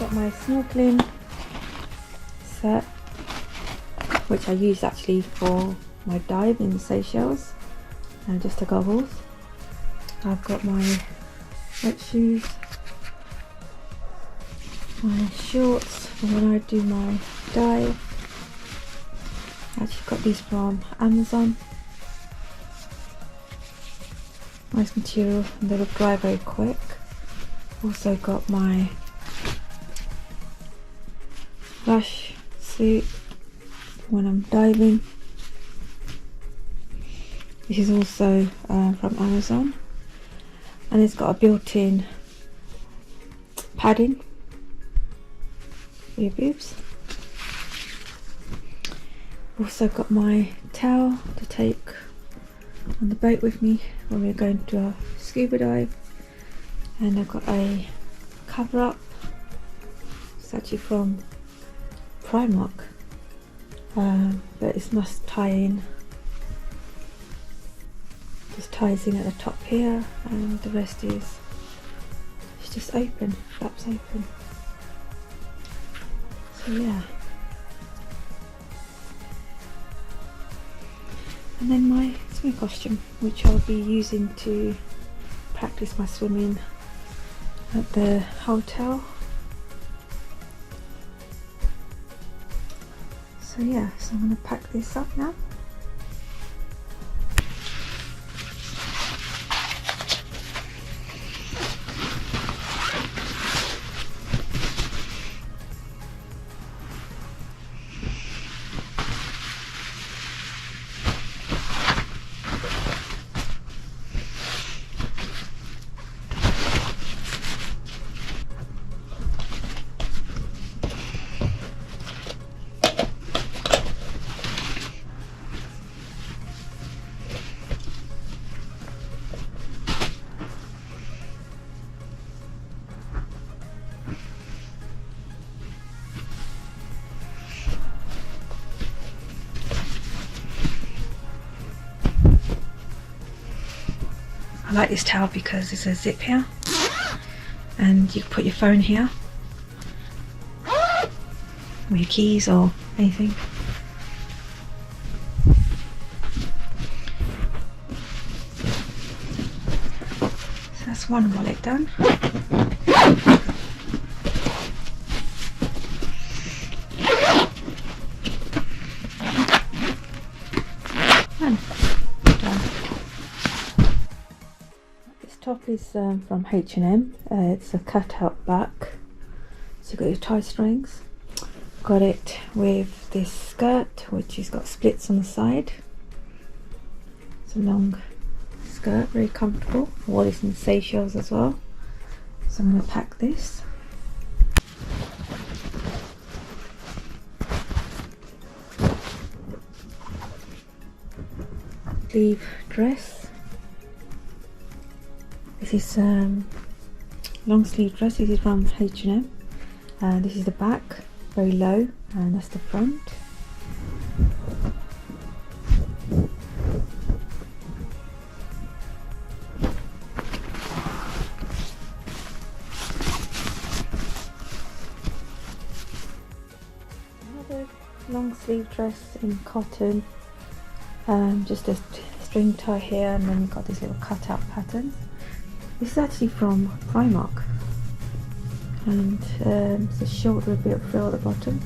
got my snorkeling set, which I use actually for my dive in the Seychelles, and just the goggles. I've got my wet shoes, my shorts for when I do my dive. I actually got these from Amazon. Nice material and they will dry very quick. Also got my flash suit when I'm diving. This is also from Amazon, and it's got a built-in padding for your boobs. Also got my towel to take on the boat with me when we're going to a scuba dive, and I've got a cover up. It's actually from Primark, but it must tie in. Just ties in at the top here, and the rest is it's just open, flaps open. So yeah. And then my swimming costume, which I'll be using to practice my swimming at the hotel. So yeah, so I'm going to pack this up now. I like this towel because there's a zip here, and you can put your phone here, or your keys or anything. So that's one wallet done. And done. Top is from H&M. It's a cut-out back, so you've got your tie strings. Got it with this skirt, which has got splits on the side. It's a long skirt, very comfortable. Wore this in the Seychelles as well. So I'm going to pack this. Sleeve dress. This is long sleeve dress. This is from H&M. This is the back, very low, and that's the front. Another long sleeve dress in cotton. Just a string tie here, and then you've got this little cutout pattern. This is actually from Primark, and it's a short with a bit of frill at the bottom.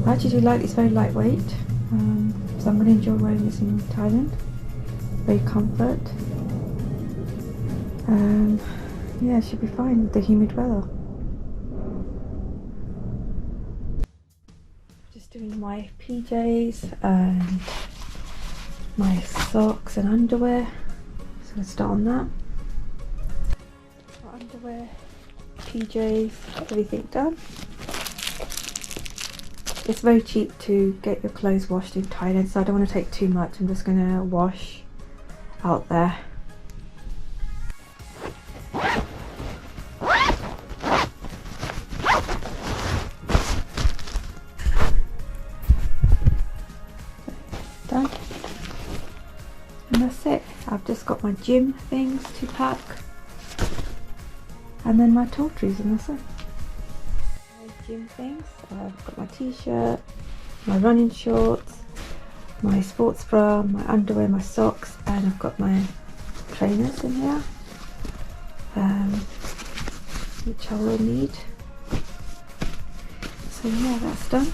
I actually do like this, very lightweight, so I'm going to enjoy wearing this in Thailand. Very comfort. Yeah, it should be fine with the humid weather. Just doing my PJs and my socks and underwear. So let's start on that. Underwear, PJs, everything done. It's very cheap to get your clothes washed in Thailand, so I don't want to take too much. I'm just going to wash out there. Done. And that's it. I've just got my gym things to pack, and then my toiletries, and that's it. gym things. I've got my t-shirt, my running shorts, my sports bra, my underwear, my socks, and I've got my trainers in here, which I will need. So yeah, that's done.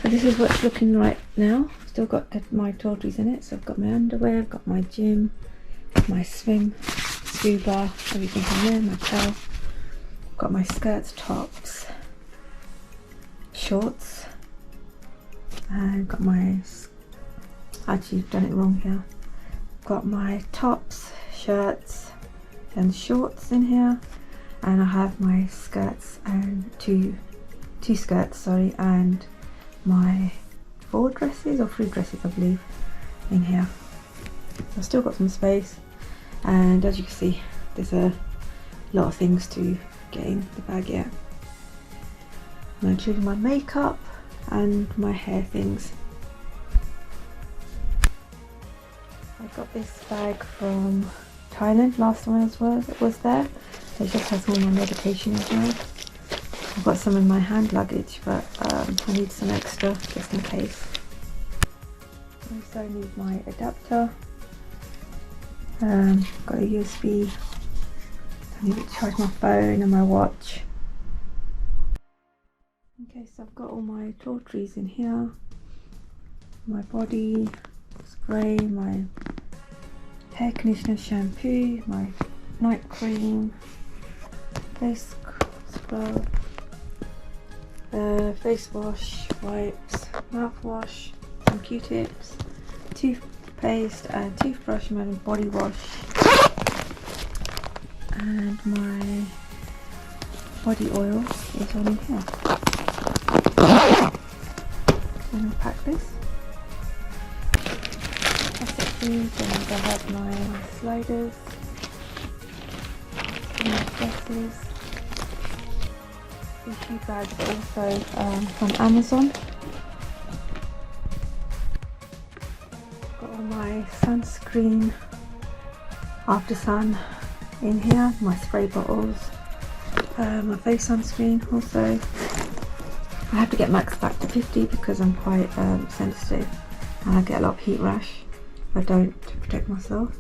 So this is what it's looking like now. Still got my toiletries in it. So I've got my underwear, I've got my gym, my swim, scuba, everything in there, my towel. I've got my skirts, tops, shorts, and got my, actually I've done it wrong here. Got my tops, shirts and shorts in here, and I have my skirts and two skirts, sorry, and my 4 dresses or 3 dresses I believe in here. I've still got some space, and as you can see there's a lot of things to get in the bag here, including my makeup and my hair things. I got this bag from Thailand last time I was there. It just has all my medication as well. I've got some in my hand luggage, but I need some extra just in case. I also need my adapter. Got a USB. I need to charge my phone and my watch. Okay, so I've got all my toiletries in here. My body spray, my hair conditioner, shampoo, my night cream, face scrub, face wash, wipes, mouthwash, some Q-tips, toothpaste and toothbrush, my body wash, and my body oil is on in here. And I'll pack this. And I have my sliders, my dresses. These 2 bags are also from Amazon. Got all my sunscreen, after sun in here, my spray bottles, my face sunscreen also. I have to get max back to 50 because I'm quite sensitive and I get a lot of heat rash if I don't, to protect myself.